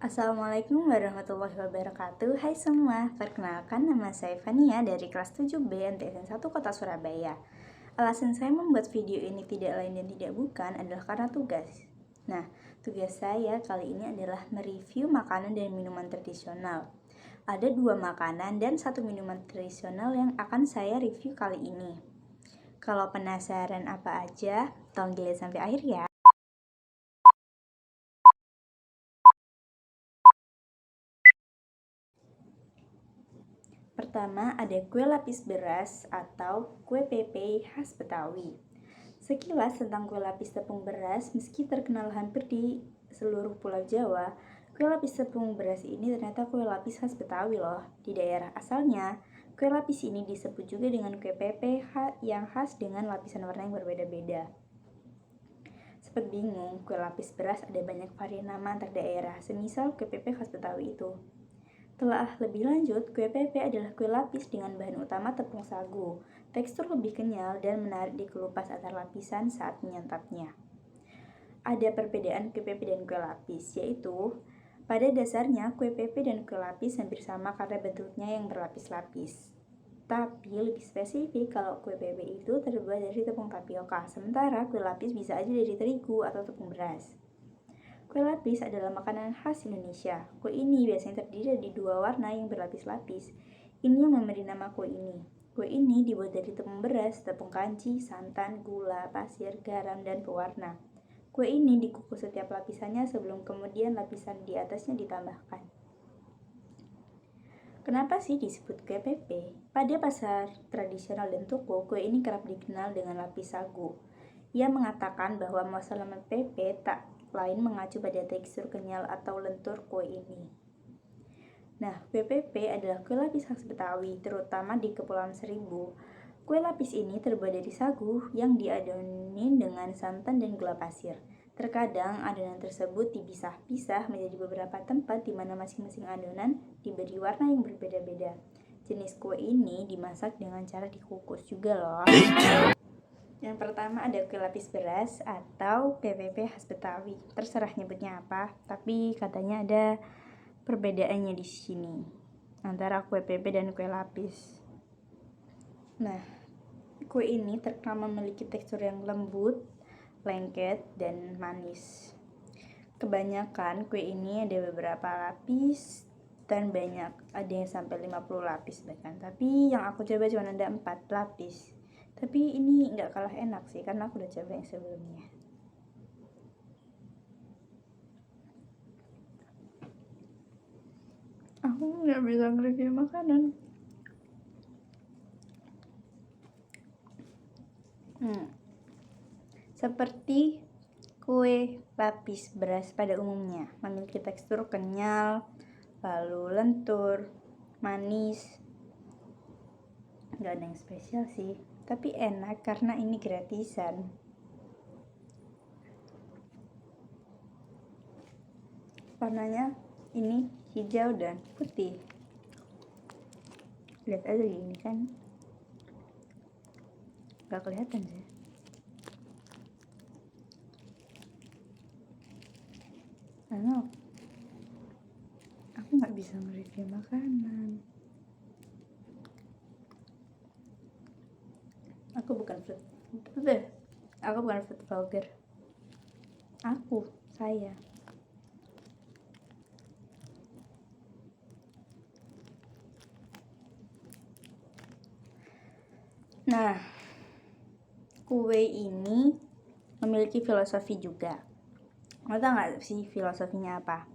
Assalamualaikum warahmatullahi wabarakatuh. Hai semua, perkenalkan nama saya Fania dari kelas 7B MTSN 1 Kota Surabaya. Alasan saya membuat video ini tidak lain dan tidak bukan adalah karena tugas. Nah, tugas saya kali ini adalah mereview makanan dan minuman tradisional. Ada 2 makanan dan 1 minuman tradisional yang akan saya review kali ini. Kalau penasaran apa aja, tolong dilihat sampai akhir ya. Pertama, ada kue lapis beras atau kue pepe khas Betawi. Sekilas tentang kue lapis tepung beras, meski terkenal hampir di seluruh pulau Jawa, kue lapis tepung beras ini ternyata kue lapis khas Betawi loh. Di daerah asalnya, kue lapis ini disebut juga dengan kue pepe yang khas dengan lapisan warna yang berbeda-beda. Sempat bingung, kue lapis beras ada banyak varian nama antar daerah, semisal kue pepe khas Betawi itu. Telah lebih lanjut, kue pepe adalah kue lapis dengan bahan utama tepung sagu. Tekstur lebih kenyal dan menarik dikelupas antar lapisan saat menyantapnya. Ada perbedaan kue pepe dan kue lapis, yaitu pada dasarnya kue pepe dan kue lapis hampir sama karena bentuknya yang berlapis-lapis. Tapi lebih spesifik kalau kue pepe itu terbuat dari tepung tapioka, sementara kue lapis bisa aja dari terigu atau tepung beras. Kue lapis adalah makanan khas Indonesia. Kue ini biasanya terdiri dari 2 warna yang berlapis-lapis. Ini yang memberi nama kue ini. Kue ini dibuat dari tepung beras, tepung kanji, santan, gula, pasir, garam, dan pewarna. Kue ini dikukus setiap lapisannya sebelum kemudian lapisan di atasnya ditambahkan. Kenapa sih disebut kue pepe? Pada pasar tradisional dan toko, kue ini kerap dikenal dengan lapis sagu. Ia mengatakan bahwa masalah pepe tak lain mengacu pada tekstur kenyal atau lentur kue ini. Nah, kue pepe adalah kue lapis khas Betawi, terutama di Kepulauan Seribu. Kue lapis ini terbuat dari sagu yang diadonin dengan santan dan gula pasir. Terkadang adonan tersebut dipisah-pisah menjadi beberapa tempat di mana masing-masing adonan diberi warna yang berbeda-beda. Jenis kue ini dimasak dengan cara dikukus juga loh. Yang pertama ada kue lapis beras atau PPP khas Betawi. Terserah nyebutnya apa, tapi katanya ada perbedaannya di sini antara kue pepe dan kue lapis. Nah, kue ini terkenal memiliki tekstur yang lembut, lengket, dan manis. Kebanyakan kue ini ada beberapa lapis dan banyak, ada yang sampai 50 lapis bahkan. Tapi yang aku coba cuma ada 4 lapis. Tapi ini nggak kalah enak sih, karena aku udah coba yang sebelumnya. Aku nggak bisa nge-review makanan. Seperti kue lapis beras pada umumnya, memiliki tekstur kenyal, lalu lentur, manis. Nggak ada yang spesial sih, tapi enak karena ini gratisan. Warnanya ini hijau dan putih. Lihat aja gini kan, nggak kelihatan sih. Enak. Aku nggak bisa nge-review makanan. Aku bukan food vlogger. Saya. Nah, kue ini memiliki filosofi juga. Mau tau nggak sih filosofinya apa?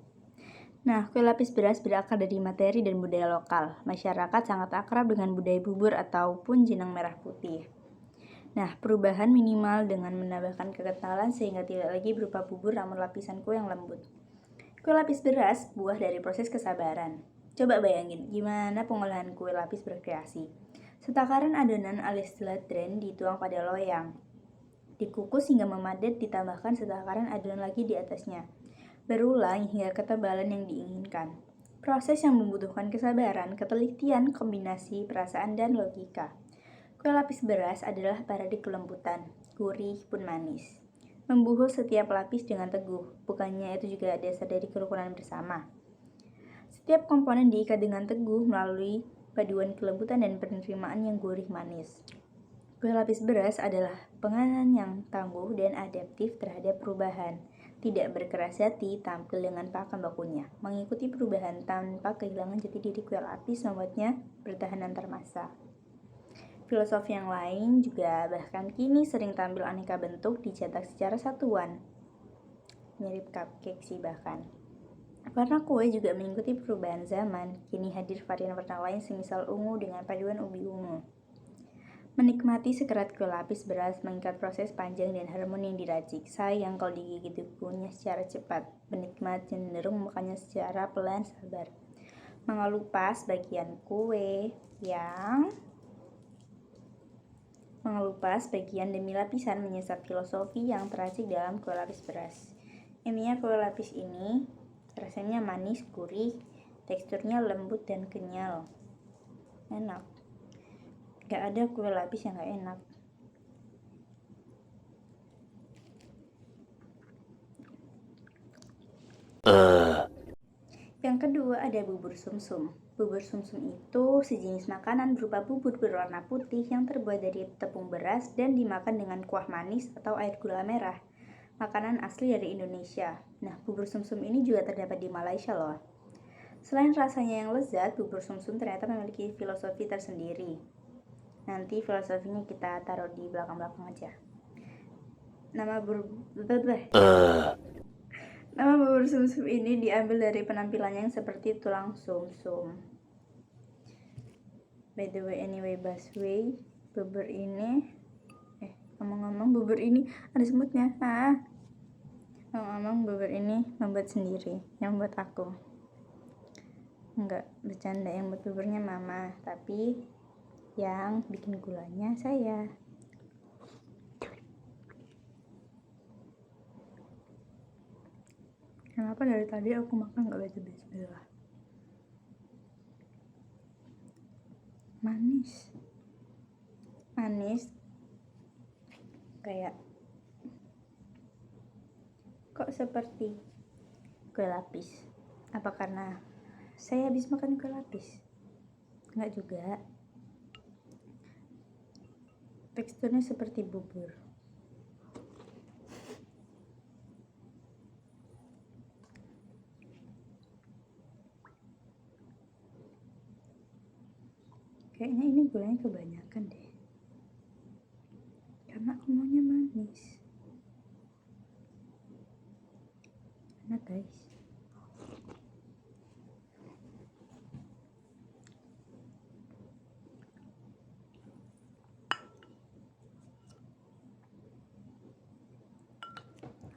Nah, kue lapis beras berakar dari materi dan budaya lokal. Masyarakat sangat akrab dengan budaya bubur ataupun jenang merah putih. Nah, perubahan minimal dengan menambahkan kekentalan sehingga tidak lagi berupa bubur namun lapisan kue yang lembut. Kue lapis beras buah dari proses kesabaran. Coba bayangin gimana pengolahan kue lapis berkreasi. Setakaran adonan alias ladren dituang pada loyang. Dikukus hingga memadat, ditambahkan setakaran adonan lagi di atasnya. Berulang hingga ketebalan yang diinginkan. Proses yang membutuhkan kesabaran, ketelitian, kombinasi perasaan, dan logika. Kue lapis beras adalah parade kelembutan, gurih pun manis. Membuhul setiap lapis dengan teguh, bukannya itu juga dasar dari kerukunan bersama. Setiap komponen diikat dengan teguh melalui paduan kelembutan dan penerimaan yang gurih manis. Kue lapis beras adalah penganan yang tangguh dan adaptif terhadap perubahan. Tidak berkeras hati tampil dengan pakem bakunya. Mengikuti perubahan tanpa kehilangan jati diri kue lapis membuatnya bertahan antar masa. Filosofi yang lain juga bahkan kini sering tampil aneka bentuk dicetak secara satuan. Mirip cupcake sih bahkan. Warna kue juga mengikuti perubahan zaman. Kini hadir varian warna lain semisal ungu dengan paduan ubi ungu. Menikmati sekerat kue lapis beras mengikat proses panjang dan harmoni yang diracik. Sayang kalau digigit dikunyah secara cepat. Penikmat cenderung memakannya secara pelan sabar. Mengelupas bagian demi lapisan menyesat filosofi yang teracik dalam kue lapis beras. Intinya kue lapis ini rasanya manis, gurih, teksturnya lembut dan kenyal. Enak. Gak ada kue lapis yang gak enak. Yang kedua ada bubur sumsum. Bubur sumsum itu sejenis makanan berupa bubur berwarna putih yang terbuat dari tepung beras dan dimakan dengan kuah manis atau air gula merah. Makanan asli dari Indonesia. Nah, bubur sumsum ini juga terdapat di Malaysia loh. Selain rasanya yang lezat, bubur sumsum ternyata memiliki filosofi tersendiri. Nanti filosofinya kita taruh di belakang-belakang aja. Nama bubur sumsum ini diambil dari penampilannya yang seperti tulang sumsum. By the way, anyway, busway, bubur ini ngomong-ngomong bubur ini ada semutnya. Ngomong-ngomong bubur ini membuat sendiri, yang buat aku. Enggak bercanda, yang buat buburnya mama, tapi yang bikin gulanya saya. Kenapa dari tadi aku makan gak baca bismillah? Manis kayak kok seperti kue lapis. Apa karena saya habis makan kue lapis? Enggak juga. Teksturnya seperti bubur. Kayaknya ini gulanya kebanyakan deh. Karena aku maunya manis. Enak guys.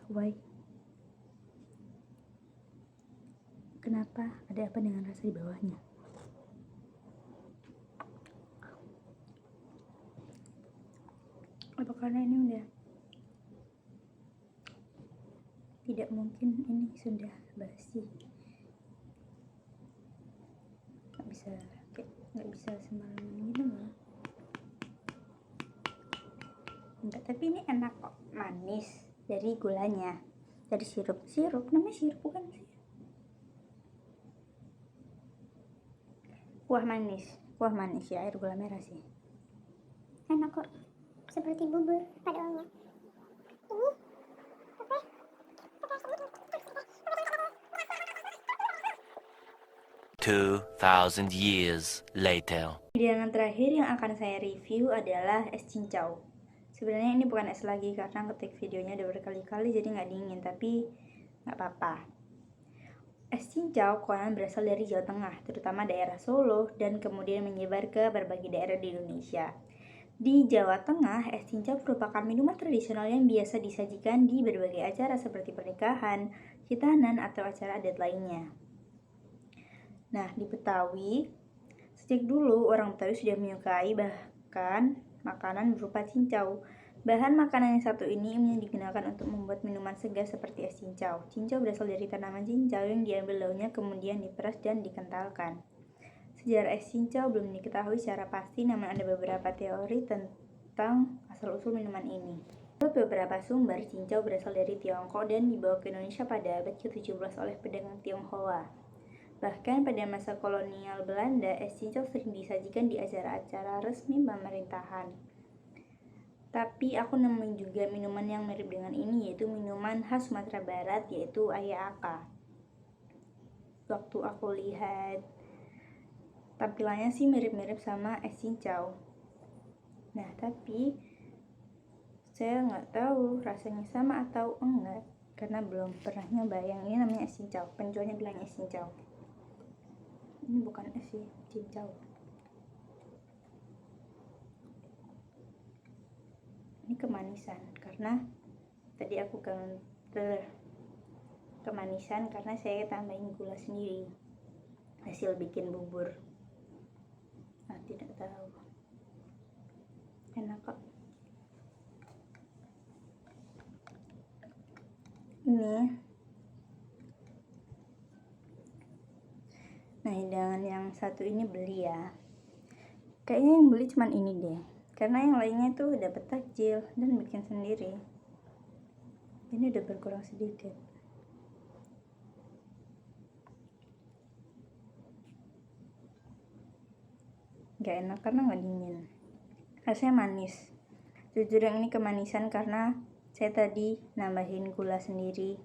Why? Kenapa? Ada apa dengan rasa di bawahnya? Apa karena ini udah tidak mungkin ini sudah basi? Nggak bisa sembarangan gitu loh. Enggak, tapi ini enak kok, manis dari gulanya, dari sirup namanya sirup bukan sih? Kuah manis ya, air gula merah sih. Enak kok, seperti bubur pada umumnya. Ini apa? 2,000 years later. Hidangan terakhir yang akan saya review adalah es cincau. Sebenarnya ini bukan es lagi karena ketik videonya udah berkali-kali jadi nggak dingin, tapi nggak apa-apa. Es cincau konon berasal dari Jawa Tengah, terutama daerah Solo, dan kemudian menyebar ke berbagai daerah di Indonesia. Di Jawa Tengah, es cincau merupakan minuman tradisional yang biasa disajikan di berbagai acara seperti pernikahan, khitanan, atau acara adat lainnya. Nah, di Betawi, sejak dulu orang Betawi sudah menyukai bahkan makanan berupa cincau. Bahan makanan yang satu ini yang digunakan untuk membuat minuman segar seperti es cincau. Cincau berasal dari tanaman cincau yang diambil daunnya kemudian diperas dan dikentalkan. Sejarah es cincau belum diketahui secara pasti, namun ada beberapa teori tentang asal-usul minuman ini. Menurut beberapa sumber, cincau berasal dari Tiongkok dan dibawa ke Indonesia pada abad ke-17 oleh pedagang Tionghoa. Bahkan pada masa kolonial Belanda, es cincau sering disajikan di acara-acara resmi pemerintahan. Tapi aku nemuin juga minuman yang mirip dengan ini, yaitu minuman khas Sumatera Barat, yaitu ayaka. Waktu aku lihat tampilannya sih mirip-mirip sama es cincau. Nah, tapi saya nggak tahu rasanya sama atau enggak, karena belum pernah nyoba. Yang ini namanya es cincau, penjualnya bilang es cincau. Ini bukan es sih, cincau. Ini kemanisan, karena tadi aku kemanisan karena saya tambahin gula sendiri hasil bikin bubur. Tidak tahu, enak kok. Ini nah, hidangan yang satu ini beli ya, kayaknya yang beli cuman ini deh, karena yang lainnya tuh dapat takjil dan bikin sendiri. Ini udah berkurang sedikit. Gak enak karena gak dingin, rasanya manis. Jujur yang ini kemanisan karena saya tadi nambahin gula sendiri,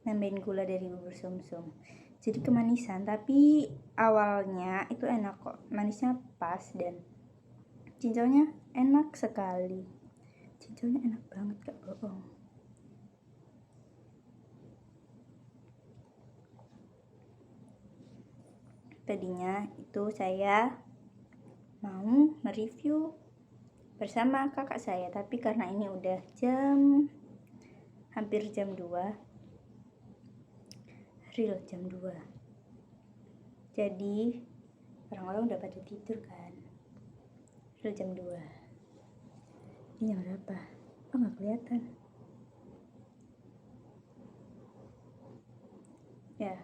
nambahin gula dari bubur sumsum, jadi kemanisan. Tapi awalnya itu enak kok, manisnya pas dan cincaunya enak sekali. Cincaunya enak banget, gak bohong. Tadinya itu saya mau mereview bersama kakak saya, tapi karena ini udah hampir jam 2, real jam 2, jadi orang-orang udah pada tidur kan. Real jam 2. Ini jam berapa? Oh, nggak kelihatan ya.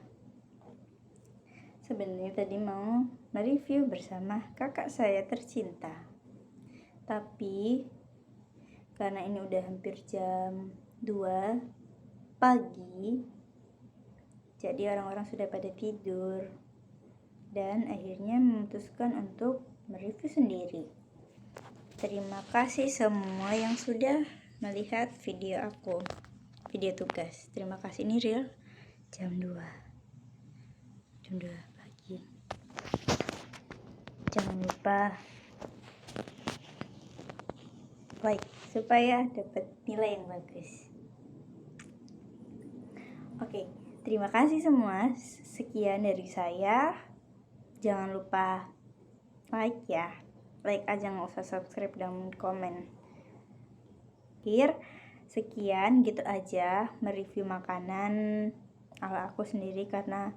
Sebenarnya tadi mau mereview bersama kakak saya tercinta, tapi karena ini udah hampir jam 2 pagi, jadi orang-orang sudah pada tidur, dan akhirnya memutuskan untuk mereview sendiri. Terima kasih semua yang sudah melihat video aku, video tugas. Terima kasih. Ini real jam 2 pagi. Jangan lupa like supaya dapat nilai yang bagus. Oke, terima kasih semua. Sekian dari saya. Jangan lupa like ya. Like aja, nggak usah subscribe dan komen. Sekian, gitu aja mereview makanan ala aku sendiri, karena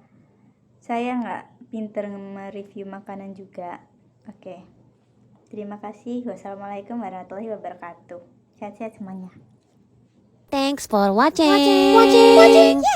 saya nggak pinter mereview makanan juga. Oke, terima kasih. Wassalamualaikum warahmatullahi wabarakatuh. Sehat-sehat semuanya. Thanks for watching.